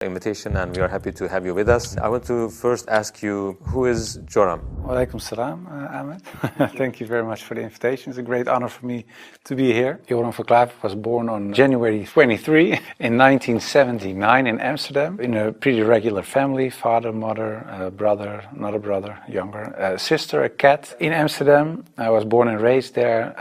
invitation, and we are happy to have you with us. I want to first ask you, who is Joram? Walaikum salam, Ahmed. Thank you very much for the invitation. It's a great honor for me to be here. Joram Van Klaveren was born on January 23 in 1979 in Amsterdam, in a pretty regular family: father, mother, brother, another brother, younger, a sister, a cat. In Amsterdam, I was born and raised there.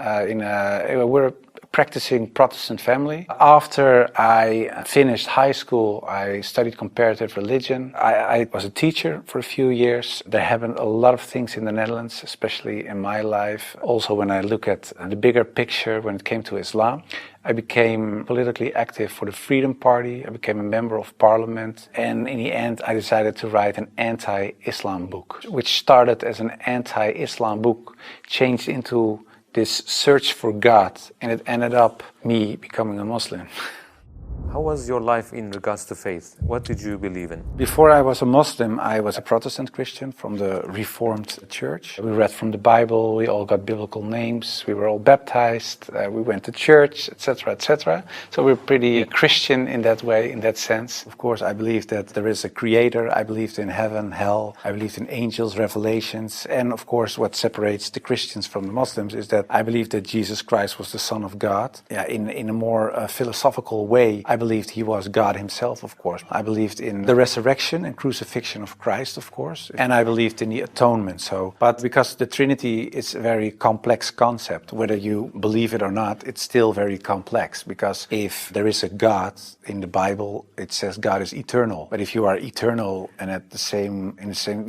We're a practicing Protestant family. After I finished high school, I studied comparative religion. I was a teacher for a few years. There happened a lot of things in the Netherlands, especially in my life. Also, when I look at the bigger picture when it came to Islam, I became politically active for the Freedom Party. I became a member of parliament. And in the end, I decided to write an anti-Islam book, which started as an anti-Islam book, changed into this search for God, and it ended up me becoming a Muslim. How was your life in regards to faith? What did you believe in? Before I was a Muslim, I was a Protestant Christian from the Reformed Church. We read from the Bible, we all got biblical names, we were all baptized, we went to church, etc., etc. So we're pretty Christian in that way, in that sense. Of course, I believed that there is a creator, I believed in heaven, hell, I believed in angels, revelations, and of course what separates the Christians from the Muslims is that I believe that Jesus Christ was the Son of God. In a more philosophical way, I believed he was God himself, of course. I believed in the resurrection and crucifixion of Christ, of course. And I believed in the atonement. But because the Trinity is a very complex concept, whether you believe it or not, it's still very complex. Because if there is a God in the Bible, it says God is eternal. But if you are eternal and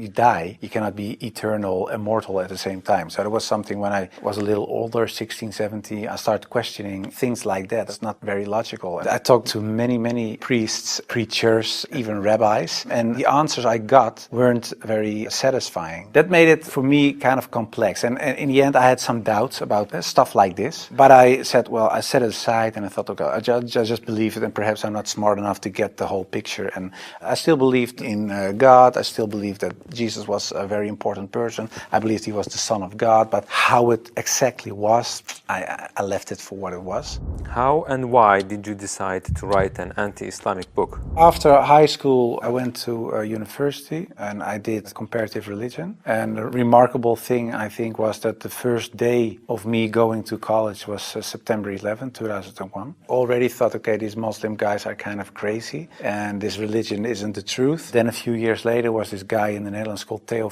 you die, you cannot be eternal, immortal at the same time. So that was something when I was a little older, 16, 17, I started questioning things like that. It's not very logical. I talked to many priests, preachers, even rabbis, and the answers I got weren't very satisfying. That made it for me kind of complex, and in the end I had some doubts about stuff like this, but I said, well, I set it aside and I thought, okay, I just believe it, and perhaps I'm not smart enough to get the whole picture. And I still believed in God. I still believed that Jesus was a very important person. I believed he was the Son of God, but how it exactly was, I left it for what it was. How and why did you decide to write an anti-Islamic book? After high school, I went to university and I did comparative religion. And the remarkable thing, I think, was that the first day of me going to college was September 11, 2001. Already thought, okay, these Muslim guys are kind of crazy and this religion isn't the truth. Then a few years later was this guy in the Netherlands called Theo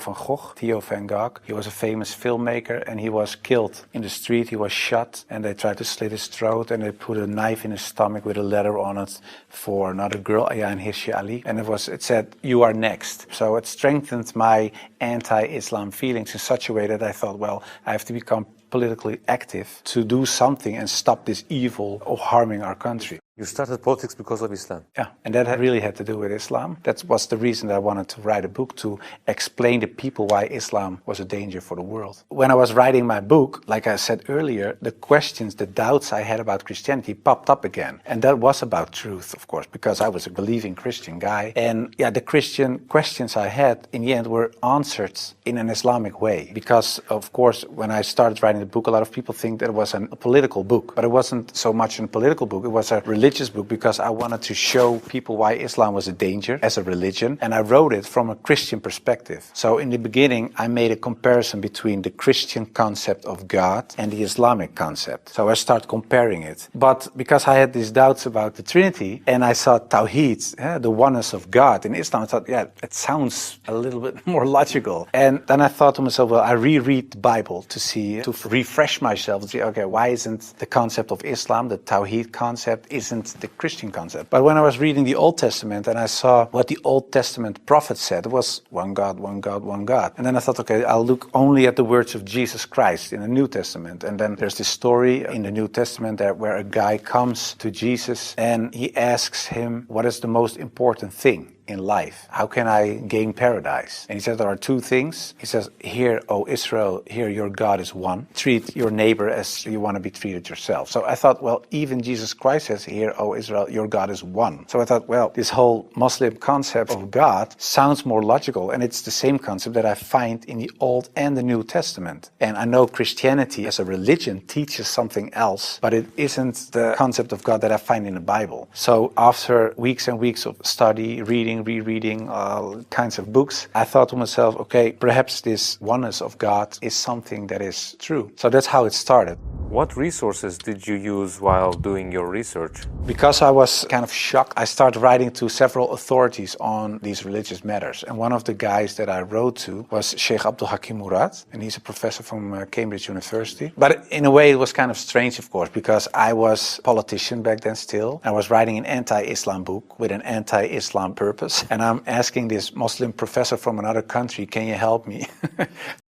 van Gogh. He was a famous filmmaker and he was killed in the street. He was shot and they tried to slit his throat and they put a knife in his stomach with a letter on it for another girl, Ayaan Hirsi Ali, and it said, "You are next." So it strengthened my anti-Islam feelings in such a way that I thought, well, I have to become politically active to do something and stop this evil of harming our country. You started politics because of Islam? Yeah, and that really had to do with Islam. That was the reason that I wanted to write a book, to explain to people why Islam was a danger for the world. When I was writing my book, like I said earlier, the questions, the doubts I had about Christianity popped up again. And that was about truth, of course, because I was a believing Christian guy. And yeah, the Christian questions I had in the end were answered in an Islamic way. Because, of course, when I started writing the book, a lot of people think that it was a political book. But it wasn't so much a political book, it was a religious book, because I wanted to show people why Islam was a danger as a religion, and I wrote it from a Christian perspective. So in the beginning I made a comparison between the Christian concept of God and the Islamic concept. So I started comparing it. But because I had these doubts about the Trinity and I saw Tawheed, the oneness of God in Islam, I thought, yeah, it sounds a little bit more logical. And then I thought to myself, well, I reread the Bible to refresh myself, to see, okay, why isn't the concept of Islam, the Tawheed concept, isn't the Christian concept? But when I was reading the Old Testament and I saw what the Old Testament prophets said, it was one God, one God, one God. And then I thought, okay, I'll look only at the words of Jesus Christ in the New Testament. And then there's this story in the New Testament where a guy comes to Jesus and he asks him, what is the most important thing in life? How can I gain paradise? And he says there are two things. He says, "Hear, O Israel, hear, your God is one. Treat your neighbor as you want to be treated yourself." So I thought, well, even Jesus Christ says, hear, "O Israel, your God is one." So I thought, well, this whole Muslim concept of God sounds more logical, and it's the same concept that I find in the Old and the New Testament. And I know Christianity as a religion teaches something else, but it isn't the concept of God that I find in the Bible. So after weeks and weeks of study, reading, rereading all kinds of books, I thought to myself, okay, perhaps this oneness of God is something that is true. So that's how it started. What resources did you use while doing your research? Because I was kind of shocked, I started writing to several authorities on these religious matters. And one of the guys that I wrote to was Sheikh Abdul Hakim Murad, and he's a professor from Cambridge University. But in a way, it was kind of strange, of course, because I was a politician back then still. I was writing an anti-Islam book with an anti-Islam purpose. And I'm asking this Muslim professor from another country, can you help me?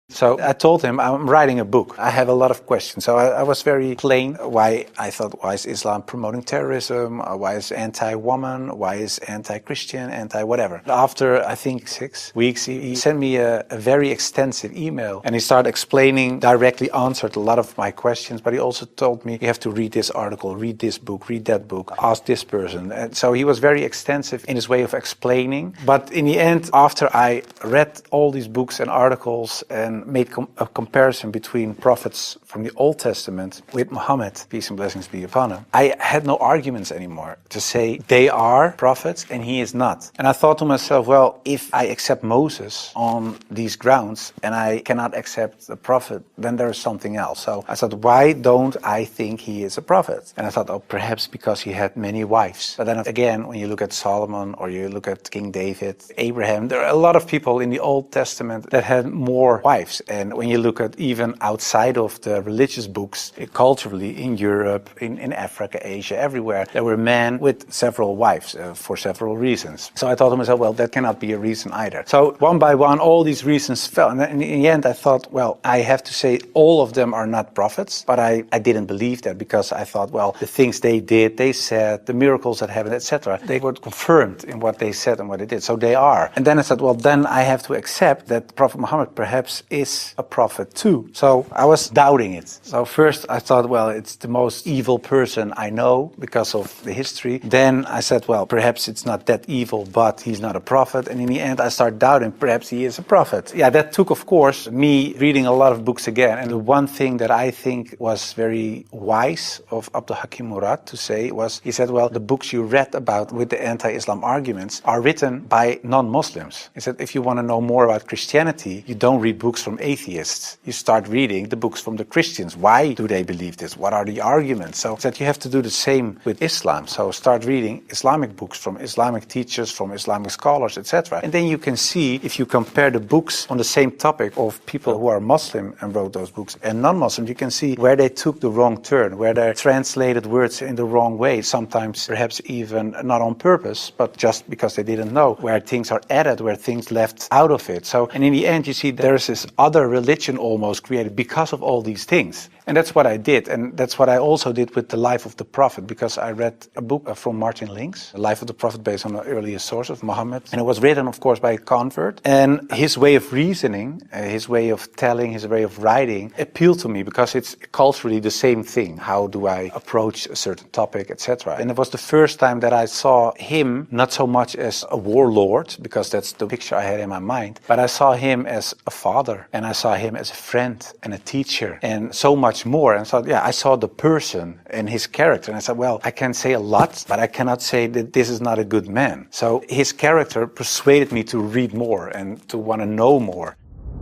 So I told him, I'm writing a book. I have a lot of questions. So I was very plain why I thought, why is Islam promoting terrorism? Why is anti-woman? Why is anti-Christian? Anti-whatever. After, I think, 6 weeks, he sent me a very extensive email. And he started explaining, directly answered a lot of my questions. But he also told me, you have to read this article, read this book, read that book, ask this person. And so he was very extensive in his way of explaining. But in the end, after I read all these books and articles and made a comparison between prophets from the Old Testament with Muhammad, peace and blessings be upon him, I had no arguments anymore to say they are prophets and he is not. And I thought to myself, well, if I accept Moses on these grounds and I cannot accept the prophet, then there is something else. So I thought, why don't I think he is a prophet? And I thought, oh, perhaps because he had many wives. But then again, when you look at Solomon or you look at King David, Abraham, there are a lot of people in the Old Testament that had more wives. And when you look at even outside of the religious books, culturally in Europe, in Africa, Asia, everywhere, there were men with several wives for several reasons. So I thought to myself, well, that cannot be a reason either. So one by one, all these reasons fell. And in the end, I thought, well, I have to say all of them are not prophets. But I didn't believe that because I thought, well, the things they did, they said, the miracles that happened, etc., they were confirmed in what they said and what they did. So they are. And then I said, well, then I have to accept that Prophet Muhammad perhaps is a prophet too. So I was doubting it. So first I thought, well, it's the most evil person I know because of the history. Then I said, well, perhaps it's not that evil, but he's not a prophet. And in the end I started doubting, perhaps he is a prophet. Yeah, that took, of course, me reading a lot of books again. And the one thing that I think was very wise of Abdul Hakim Murad to say was, he said, well, the books you read about with the anti-Islam arguments are written by non-Muslims. He said, if you want to know more about Christianity, you don't read books from atheists. You start reading the books from the Christians. Why do they believe this? What are the arguments? So that you have to do the same with Islam. So start reading Islamic books from Islamic teachers, from Islamic scholars, etc. And then you can see, if you compare the books on the same topic of people who are Muslim and wrote those books and non-Muslim, you can see where they took the wrong turn, where they translated words in the wrong way, sometimes perhaps even not on purpose, but just because they didn't know, where things are added, where things left out of it. So, and in the end, you see there's this other religion almost created because of all these things. And that's what I did. And that's what I also did with the life of the Prophet, because I read a book from Martin Links, The Life of the Prophet, based on the earliest source of Muhammad. And it was written, of course, by a convert. And his way of reasoning, his way of telling, his way of writing appealed to me because it's culturally the same thing. How do I approach a certain topic, etc. And it was the first time that I saw him not so much as a warlord, because that's the picture I had in my mind, but I saw him as a father, and I saw him as a friend and a teacher, and so much more. And so, yeah, I saw the person and his character, and I said, well, I can say a lot, but I cannot say that this is not a good man. So his character persuaded me to read more and to want to know more.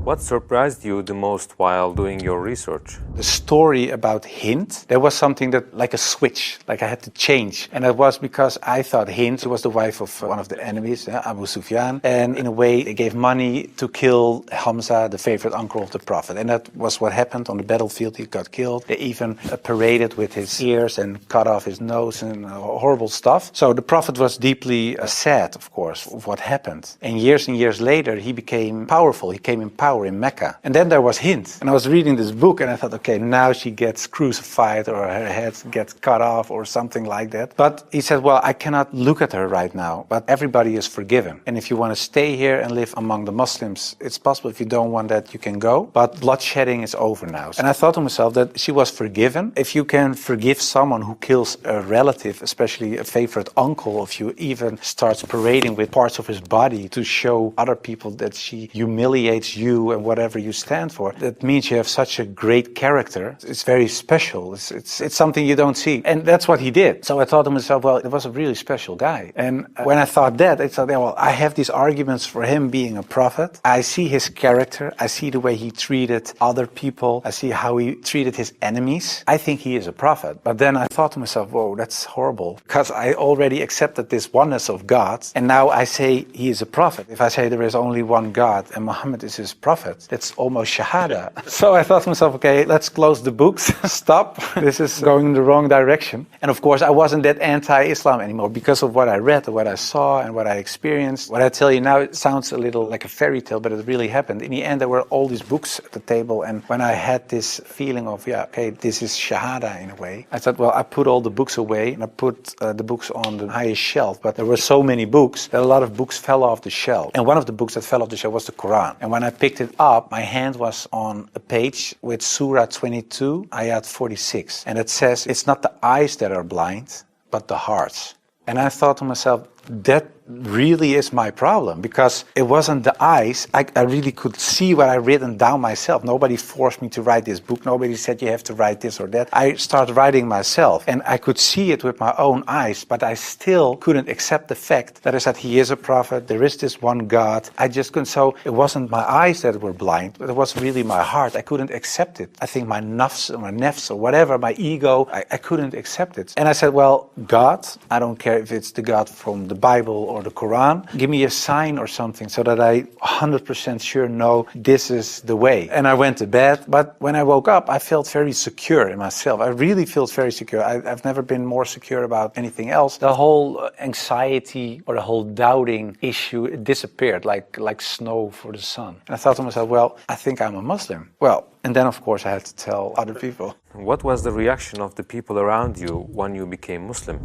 What surprised you the most while doing your research? The story about Hind, there was something that, like a switch, like I had to change. And it was because I thought Hind was the wife of one of the enemies, Abu Sufyan. And in a way, they gave money to kill Hamza, the favorite uncle of the Prophet. And that was what happened on the battlefield. He got killed. They even paraded with his ears and cut off his nose and horrible stuff. So the Prophet was deeply sad, of course, of what happened. And years later, he became powerful. He came in power. tower in Mecca. And then there was Hind. And I was reading this book and I thought, okay, now she gets crucified or her head gets cut off or something like that. But he said, well, I cannot look at her right now, but everybody is forgiven. And if you want to stay here and live among the Muslims, it's possible. If you don't want that, you can go. But bloodshedding is over now. And I thought to myself that she was forgiven. If you can forgive someone who kills a relative, especially a favorite uncle of you, even starts parading with parts of his body to show other people that she humiliates you and whatever you stand for, that means you have such a great character. It's very special. It's something you don't see. And that's what he did. So I thought to myself, well, it was a really special guy. And when I thought that, I thought, well, I have these arguments for him being a prophet. I see his character. I see the way he treated other people. I see how he treated his enemies. I think he is a prophet. But then I thought to myself, whoa, that's horrible. Because I already accepted this oneness of God. And now I say he is a prophet. If I say there is only one God and Muhammad is his prophet, that's almost shahada. So I thought to myself, okay, let's close the books. Stop. This is going in the wrong direction. And of course, I wasn't that anti-Islam anymore because of what I read, what I saw, and what I experienced. What I tell you now, it sounds a little like a fairy tale, but it really happened. In the end, there were all these books at the table. And when I had this feeling of, yeah, okay, this is shahada in a way, I thought, well, I put all the books away and I put the books on the highest shelf. But there were so many books that a lot of books fell off the shelf. And one of the books that fell off the shelf was the Quran. And when I picked it up, my hand was on a page with Surah 22, Ayat 46. And it says, it's not the eyes that are blind, but the hearts. And I thought to myself, that really is my problem, because it wasn't the eyes. I really could see what I written down myself. Nobody forced me to write this book. Nobody said you have to write this or that. I started writing myself and I could see it with my own eyes, but I still couldn't accept the fact that I said he is a prophet, there is this one God. I just couldn't. So it wasn't my eyes that were blind, but it was really my heart. I couldn't accept it. I think my nafs or whatever, my ego, I couldn't accept it. And I said, well, God, I don't care if it's the God from the Bible or the Quran, give me a sign or something so that I 100% sure know this is the way. And I went to bed, but when I woke up, I felt very secure in myself. I really felt very secure. I've never been more secure about anything else. The whole anxiety or the whole doubting issue, it disappeared like snow for the sun. And I thought to myself, well, I think I'm a Muslim. Well, and then of course I had to tell other people. What was the reaction of the people around you when you became Muslim?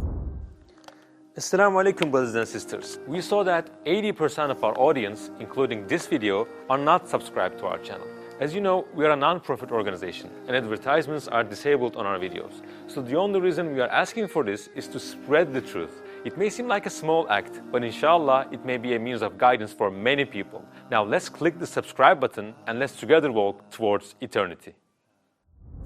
Assalamu alaikum, brothers and sisters. We saw that 80% of our audience, including this video, are not subscribed to our channel. As you know, we are a non-profit organization and advertisements are disabled on our videos. So the only reason we are asking for this is to spread the truth. It may seem like a small act, but inshallah, it may be a means of guidance for many people. Now let's click the subscribe button and let's together walk towards eternity.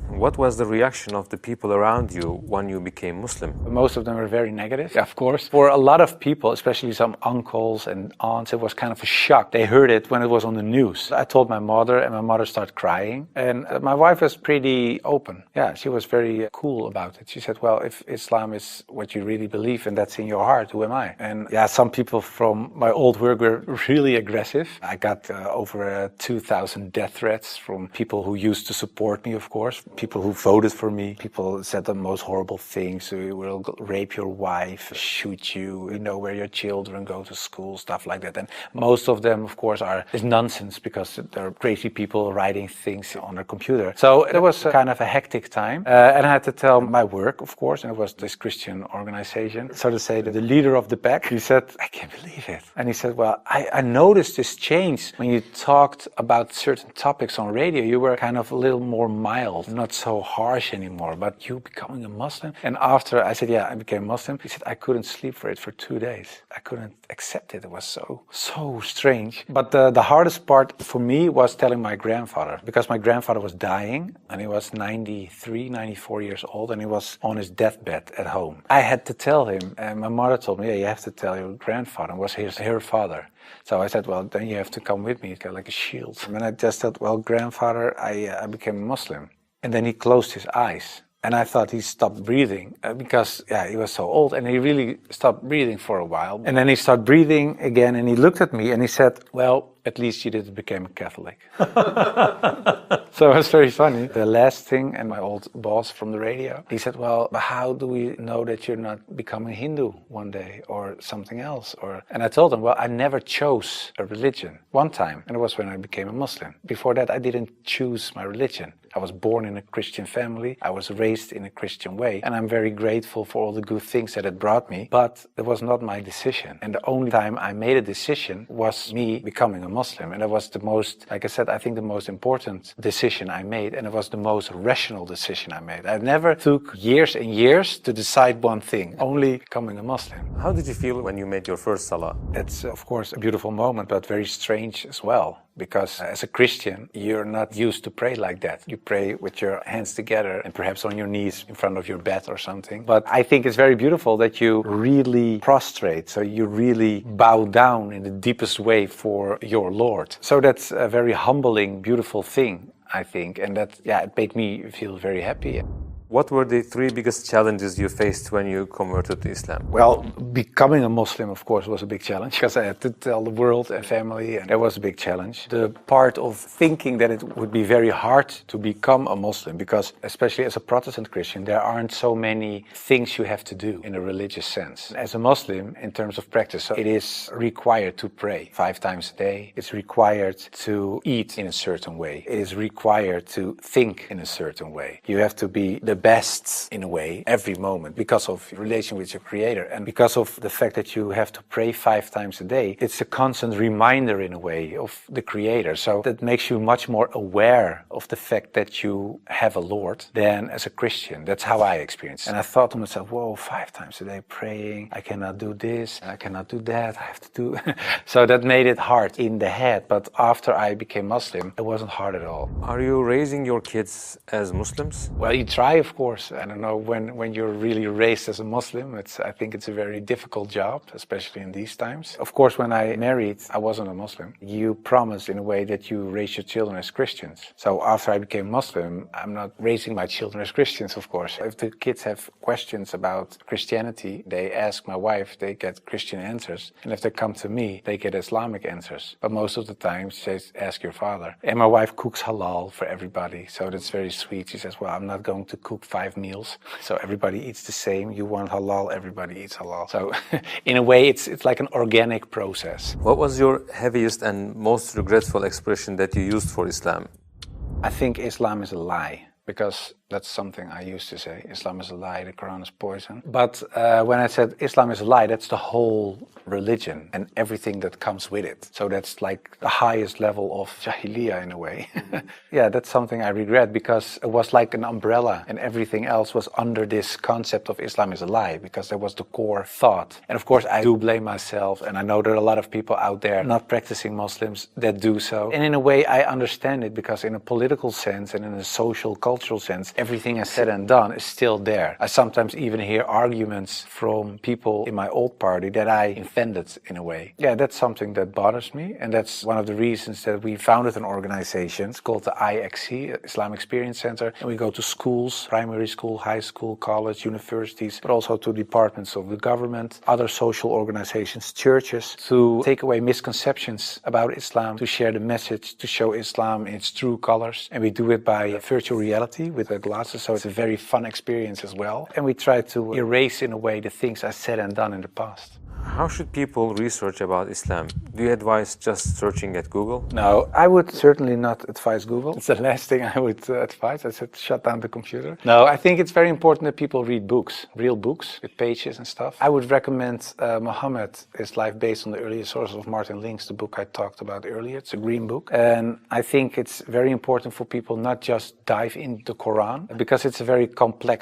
What was the reaction of the people around you when you became Muslim? Most of them were very negative, of course. For a lot of people, especially some uncles and aunts, it was kind of a shock. They heard it when it was on the news. I told my mother, and my mother started crying. And my wife was pretty open. Yeah, she was very cool about it. She said, well, if Islam is what you really believe and that's in your heart, who am I? And yeah, some people from my old work were really aggressive. I got over 2,000 death threats from people who used to support me, of course. People who voted for me. People said the most horrible things. We will rape your wife, shoot you, you know, where your children go to school, stuff like that. And most of them, of course, is nonsense because they're crazy people writing things on their computer. So it was kind of a hectic time. And I had to tell my work, of course, and it was this Christian organization. So to say that the leader of the pack, he said, I can't believe it. And he said, well, I noticed this change when you talked about certain topics on radio. You were kind of a little more mild, not so harsh anymore, but you becoming a Muslim? And after I said, yeah, I became Muslim, he said, I couldn't sleep for it for 2 days. I couldn't accept it. It was so strange. But the hardest part for me was telling my grandfather, because my grandfather was dying and he was 93, 94 years old and he was on his deathbed at home. I had to tell him, and my mother told me, yeah, you have to tell your grandfather. It was her father. So I said, well, then you have to come with me. It's got like a shield. And I just said, well, grandfather, I became a Muslim. And then he closed his eyes. And I thought he stopped breathing because, yeah, he was so old. And he really stopped breathing for a while. And then he started breathing again. And he looked at me and he said, well, at least you didn't become a Catholic. So it was very funny. The last thing, and my old boss from the radio, he said, well, how do we know that you're not becoming Hindu one day or something else? And I told him, well, I never chose a religion. One time, and it was when I became a Muslim. Before that, I didn't choose my religion. I was born in a Christian family. I was raised in a Christian way. And I'm very grateful for all the good things that it brought me. But it was not my decision. And the only time I made a decision was me becoming a Muslim. And it was the most, like I said, I think the most important decision I made. And it was the most rational decision I made. I never took years and years to decide one thing, only becoming a Muslim. How did you feel when you made your first salah? It's, of course, a beautiful moment, but very strange as well. Because as a Christian, you're not used to pray like that. You pray with your hands together and perhaps on your knees in front of your bed or something. But I think it's very beautiful that you really prostrate. So you really bow down in the deepest way for your Lord. So that's a very humbling, beautiful thing, I think. And that, yeah, it made me feel very happy. What were the 3 biggest challenges you faced when you converted to Islam? Well, becoming a Muslim, of course, was a big challenge because I had to tell the world and family, and that was a big challenge. The part of thinking that it would be very hard to become a Muslim because, especially as a Protestant Christian, there aren't so many things you have to do in a religious sense. As a Muslim, in terms of practice, so it is required to pray 5 times a day. It's required to eat in a certain way. It is required to think in a certain way. You have to be the best in a way every moment because of your relation with your Creator and because of the fact that you have to pray 5 times a day. It's a constant reminder in a way of the Creator, so that makes you much more aware of the fact that you have a Lord than as a Christian. That's how I experience it. And I thought to myself, whoa, 5 times a day praying, I cannot do this, I cannot do that, I have to do so that made it hard in the head. But after I became Muslim, it wasn't hard at all. Are you raising your kids as Muslims? Well, you try, of course. I don't know, when you're really raised as a Muslim, I think it's a very difficult job, especially in these times. Of course, when I married, I wasn't a Muslim. You promise in a way that you raise your children as Christians. So after I became Muslim, I'm not raising my children as Christians, of course. If the kids have questions about Christianity, they ask my wife, they get Christian answers. And if they come to me, they get Islamic answers. But most of the time, she says, ask your father. And my wife cooks halal for everybody, so that's very sweet. She says, well, I'm not going to cook 5 meals, so everybody eats the same. You want halal, everybody eats halal. So in a way, it's like an organic process. What was your heaviest and most regretful expression that you used for Islam? I think Islam is a lie, because that's something I used to say. Islam is a lie, the Quran is poison. But when I said Islam is a lie, that's the whole religion and everything that comes with it. So that's like the highest level of Jahiliyyah in a way. Yeah, that's something I regret, because it was like an umbrella and everything else was under this concept of Islam is a lie, because that was the core thought. And of course I do blame myself, and I know there are a lot of people out there not practicing Muslims that do so. And in a way I understand it, because in a political sense and in a social, cultural sense, everything I said and done is still there. I sometimes even hear arguments from people in my old party that I offended in a way. Yeah, that's something that bothers me, and that's one of the reasons that we founded an organization. It's called the IXC, Islamic Experience Center, and we go to schools, primary school, high school, college, universities, but also to departments of the government, other social organizations, churches, to take away misconceptions about Islam, to share the message, to show Islam in its true colors. And we do it by virtual reality with the glasses, so it's a very fun experience as well. And we try to erase in a way the things I said and done in the past. How should people research about Islam? Do you advise just searching at Google? No, I would certainly not advise Google. It's the last thing I would advise. I said shut down the computer. No, I think it's very important that people read books, real books with pages and stuff. I would recommend Muhammad, His Life Based on the Earliest Sources of Martin Links, the book I talked about earlier. It's a green book. And I think it's very important for people not just dive into the Quran, because it's a very complex